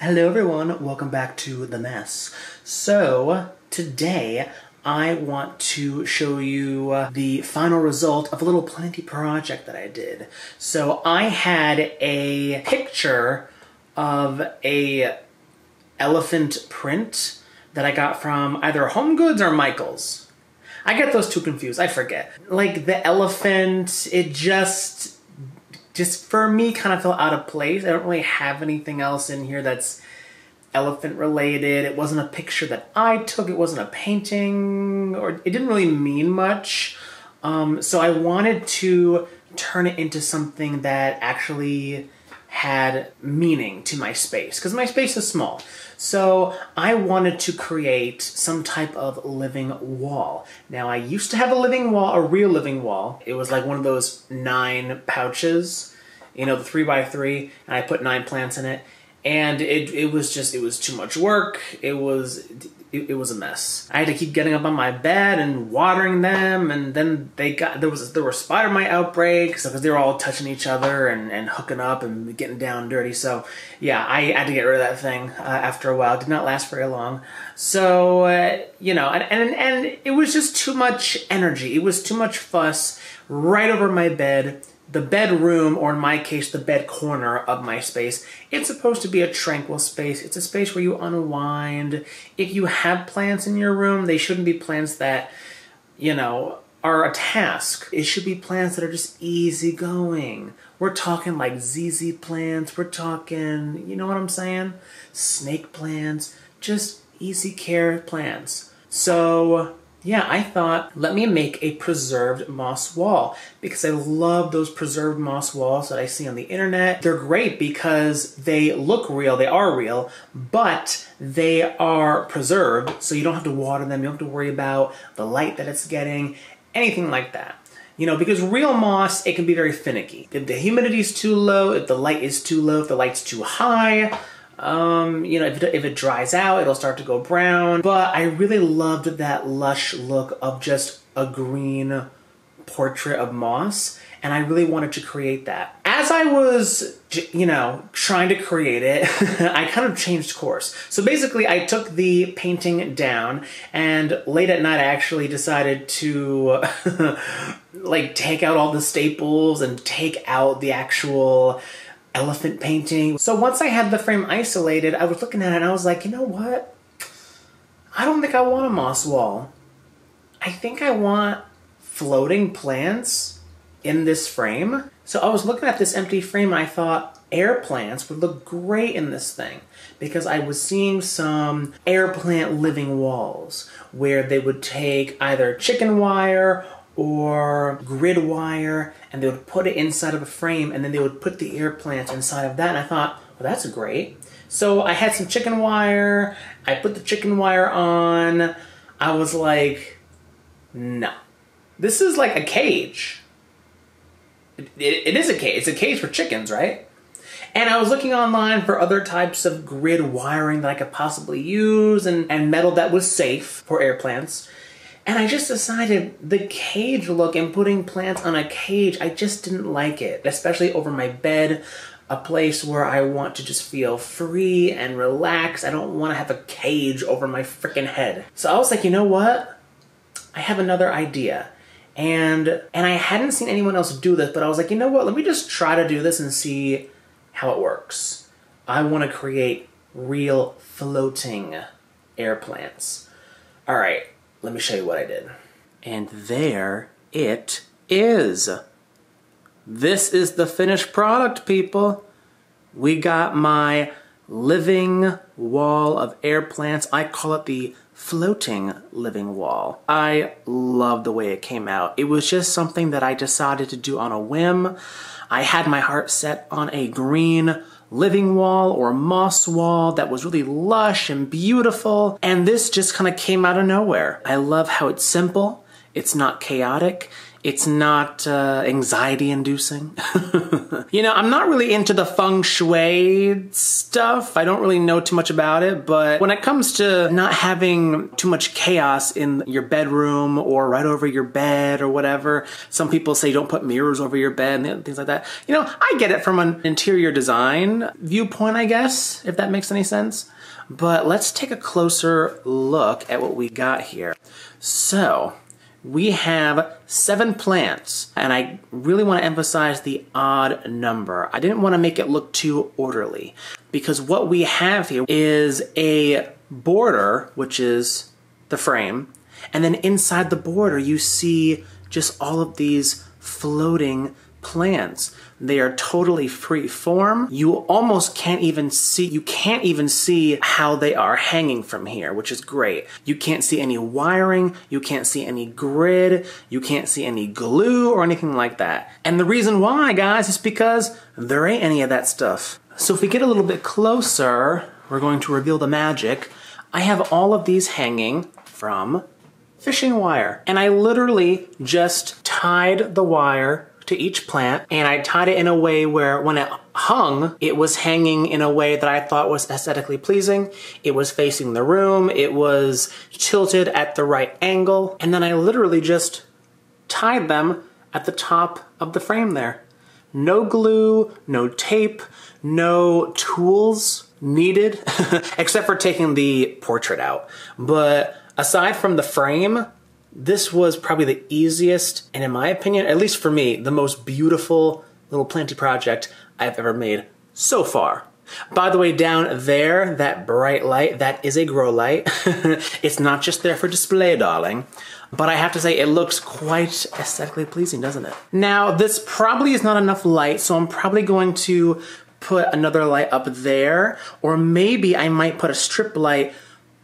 Hello everyone, welcome back to The Mess. So, today I want to show you the final result of a little planty project that I did. So I had a picture of a elephant print that I got from either Home Goods or Michael's. I get those two confused, I forget. Like the elephant, it just for me kind of felt out of place. I don't really have anything else in here that's elephant related. It wasn't a picture that I took. It wasn't a painting, or it didn't really mean much. So I wanted to turn it into something that actually had meaning to my space, because my space is small. So I wanted to create some type of living wall. Now I used to have a living wall, a real living wall. It was like one of those 9 pouches, you know, the 3x3, and I put 9 plants in it. And it was too much work. It was a mess. I had to keep getting up on my bed and watering them, and then there were spider mite outbreaks because they were all touching each other and hooking up and getting down dirty. So yeah, I had to get rid of that thing after a while. It did not last very long. So you know, and it was just too much energy. It was too much fuss right over my bed. The bedroom, or in my case, the bed corner of my space, it's supposed to be a tranquil space. It's a space where you unwind. If you have plants in your room, they shouldn't be plants that, you know, are a task. It should be plants that are just easygoing. We're talking like ZZ plants. We're talking, you know what I'm saying? Snake plants, just easy care plants. So yeah, I thought, let me make a preserved moss wall, because I love those preserved moss walls that I see on the internet. They're great because they look real, they are real, but they are preserved, so you don't have to water them, you don't have to worry about the light that it's getting, anything like that. You know, because real moss, it can be very finicky. If the humidity is too low, if the light is too low, if the light's too high, you know, if it dries out, it'll start to go brown. But I really loved that lush look of just a green portrait of moss, and I really wanted to create that. As I was, you know, trying to create it, I kind of changed course. So basically, I took the painting down, and late at night, I actually decided to like take out all the staples and take out the actual elephant painting. So once I had the frame isolated, I was looking at it and I was like, you know what? I don't think I want a moss wall. I think I want floating plants in this frame. So I was looking at this empty frame and I thought air plants would look great in this thing, because I was seeing some air plant living walls where they would take either chicken wire or grid wire, and they would put it inside of a frame, and then they would put the air plants inside of that, and I thought, well, that's great. So I had some chicken wire, I put the chicken wire on, I was like, no. This is like a cage. It is a cage. It's a cage for chickens, right? And I was looking online for other types of grid wiring that I could possibly use, and metal that was safe for air plants. And I just decided the cage look and putting plants on a cage, I just didn't like it, especially over my bed, a place where I want to just feel free and relaxed. I don't want to have a cage over my freaking head. So I was like, you know what? I have another idea. And I hadn't seen anyone else do this, but I was like, you know what? Let me just try to do this and see how it works. I want to create real floating air plants. All right. Let me show you what I did. And there it is. This is the finished product, people. We got my living wall of air plants. I call it the floating living wall. I love the way it came out. It was just something that I decided to do on a whim. I had my heart set on a green living wall or moss wall that was really lush and beautiful, and this just kind of came out of nowhere. I love how it's simple, it's not chaotic, It's not anxiety inducing. You know, I'm not really into the feng shui stuff. I don't really know too much about it, but when it comes to not having too much chaos in your bedroom or right over your bed or whatever, some people say don't put mirrors over your bed and things like that. You know, I get it from an interior design viewpoint, I guess, if that makes any sense. But let's take a closer look at what we got here. So, we have 7 plants, and I really want to emphasize the odd number. I didn't want to make it look too orderly, because what we have here is a border, which is the frame, and then inside the border you see just all of these floating plants. They are totally free form. You almost can't even see how they are hanging from here, which is great. You can't see any wiring, you can't see any grid, you can't see any glue or anything like that. And the reason why, guys, is because there ain't any of that stuff. So if we get a little bit closer, we're going to reveal the magic. I have all of these hanging from fishing wire. And I literally just tied the wire to each plant, and I tied it in a way where when it hung, it was hanging in a way that I thought was aesthetically pleasing. It was facing the room, it was tilted at the right angle, and then I literally just tied them at the top of the frame there. No glue, no tape, no tools needed, except for taking the portrait out. But aside from the frame, this was probably the easiest, and in my opinion, at least for me, the most beautiful little planty project I've ever made so far. By the way, down there, that bright light, that is a grow light. It's not just there for display, darling. But I have to say, it looks quite aesthetically pleasing, doesn't it? Now, this probably is not enough light, so I'm probably going to put another light up there, or maybe I might put a strip light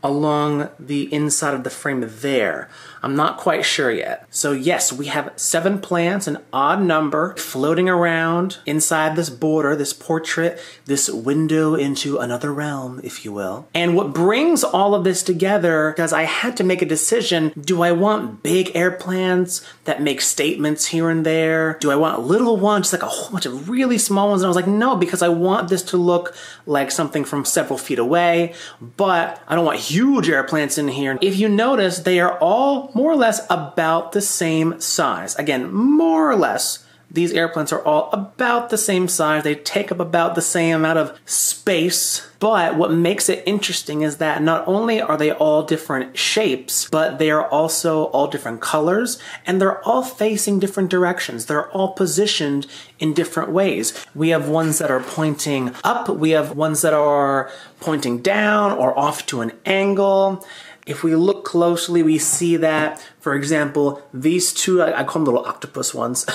along the inside of the frame there. I'm not quite sure yet. So yes, we have 7 plants, an odd number, floating around inside this border, this portrait, this window into another realm, if you will. And what brings all of this together, because I had to make a decision, do I want big air plants that make statements here and there? Do I want little ones, just like a whole bunch of really small ones? And I was like, no, because I want this to look like something from several feet away, but I don't want huge air plants in here. If you notice, they are all more or less about the same size. Again, more or less, these air plants are all about the same size. They take up about the same amount of space. But what makes it interesting is that not only are they all different shapes, but they are also all different colors, and they're all facing different directions. They're all positioned in different ways. We have ones that are pointing up, we have ones that are pointing down or off to an angle. If we look closely, we see that, for example, these two, I call them little octopus ones,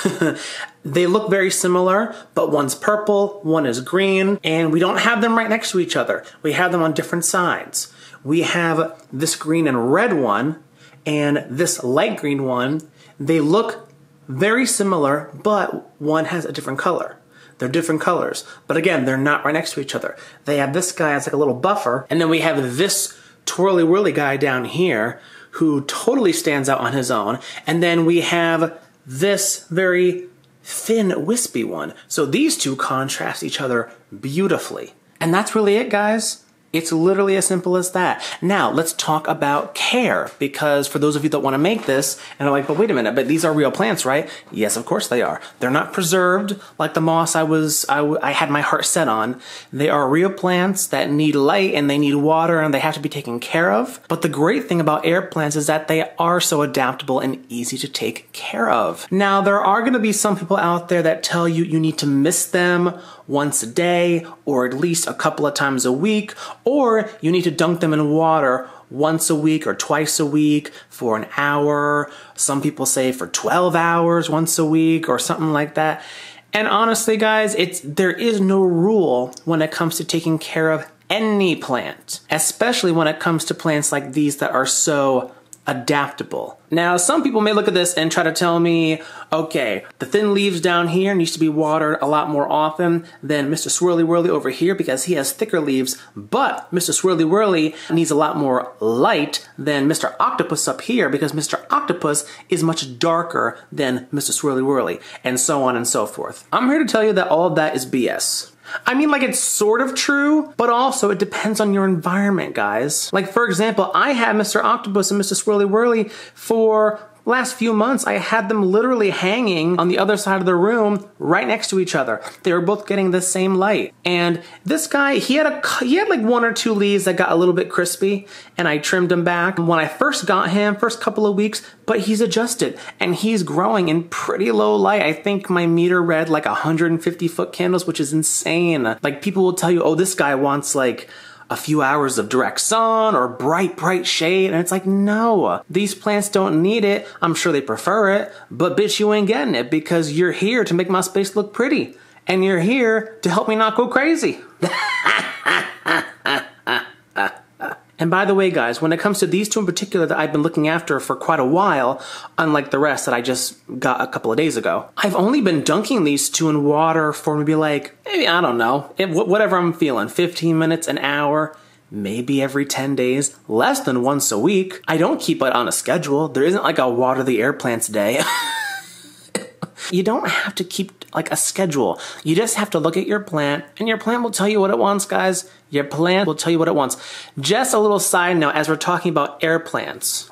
they look very similar, but one's purple, one is green, and we don't have them right next to each other. We have them on different sides. We have this green and red one, and this light green one. They look very similar, but one has a different color. They're different colors, but again, they're not right next to each other. They have this guy as like a little buffer, and then we have this twirly-whirly guy down here who totally stands out on his own. And then we have this very thin, wispy one. So these two contrast each other beautifully. And that's really it, guys. It's literally as simple as that. Now, let's talk about care, because for those of you that want to make this, and are like, but wait a minute, but these are real plants, right? Yes, of course they are. They're not preserved like the moss I had my heart set on. They are real plants that need light and they need water and they have to be taken care of. But the great thing about air plants is that they are so adaptable and easy to take care of. Now, there are going to be some people out there that tell you you need to mist them once a day or at least a couple of times a week, or you need to dunk them in water once a week or twice a week for an hour. Some people say for 12 hours once a week or something like that. And honestly, guys, there is no rule when it comes to taking care of any plant, especially when it comes to plants like these that are so adaptable. Now, some people may look at this and try to tell me, okay, the thin leaves down here needs to be watered a lot more often than Mr. Swirly Whirly over here because he has thicker leaves, but Mr. Swirly Whirly needs a lot more light than Mr. Octopus up here because Mr. Octopus is much darker than Mr. Swirly Whirly, and so on and so forth. I'm here to tell you that all of that is BS. I mean, like, it's sort of true, but also it depends on your environment, guys. Like, for example, I had Mr. Octopus and Mr. Swirly Whirly for last few months. I had them literally hanging on the other side of the room right next to each other. They were both getting the same light. And this guy, he had like 1 or 2 leaves that got a little bit crispy, and I trimmed him back when I first got him, first couple of weeks, but he's adjusted and he's growing in pretty low light. I think my meter read like 150 foot candles, which is insane. Like, people will tell you, oh, this guy wants like a few hours of direct sun or bright shade, and it's like, no, these plants don't need it. I'm sure they prefer it, but bitch, you ain't getting it because you're here to make my space look pretty, and you're here to help me not go crazy. And by the way, guys, when it comes to these two in particular that I've been looking after for quite a while, unlike the rest that I just got a couple of days ago, I've only been dunking these two in water for maybe like, I don't know, whatever I'm feeling, 15 minutes, an hour, maybe every 10 days, less than once a week. I don't keep it on a schedule. There isn't like a water the air plants day. You don't have to keep like a schedule. You just have to look at your plant, and your plant will tell you what it wants, guys. Your plant will tell you what it wants. Just a little side note as we're talking about air plants.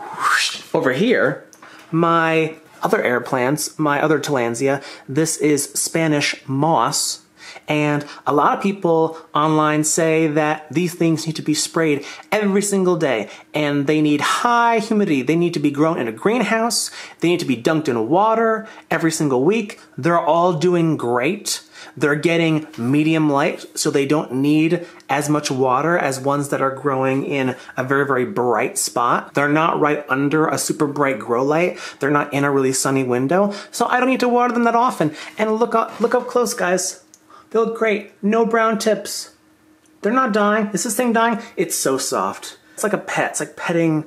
Over here, my other air plants, my other Tillandsia, this is Spanish moss. And a lot of people online say that these things need to be sprayed every single day, and they need high humidity. They need to be grown in a greenhouse. They need to be dunked in water every single week. They're all doing great. They're getting medium light, so they don't need as much water as ones that are growing in a very, very bright spot. They're not right under a super bright grow light. They're not in a really sunny window, so I don't need to water them that often. And look up close, guys. They look great. No brown tips. They're not dying. Is this thing dying? It's so soft. It's like a pet. It's like petting.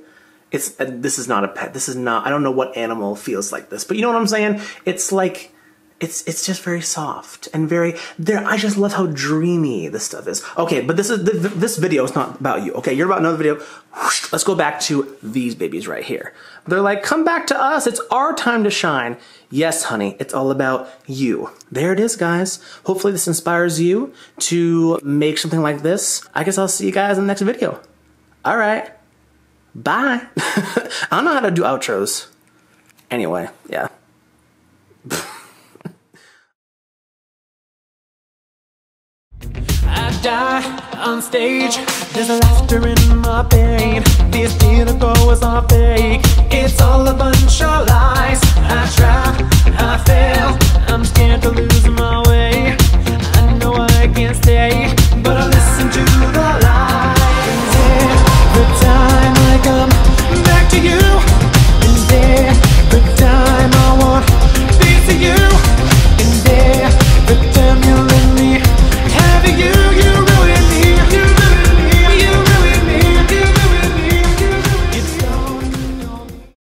This is not a pet. This is not, I don't know what animal feels like this, but you know what I'm saying? It's like, it's just very soft and very, I just love how dreamy this stuff is. Okay, but this video is not about you. Okay, you're about another video. Whoosh, let's go back to these babies right here. They're like, come back to us. It's our time to shine. Yes, honey, it's all about you. There it is, guys. Hopefully this inspires you to make something like this. I guess I'll see you guys in the next video. All right, bye. I don't know how to do outros. Anyway, yeah. I die on stage, there's laughter in my pain. These theater goers are fake, it's all a bunch of lies. I try, I fail, I'm scared to lose my way. I know I can't stay, but I listen to the lies.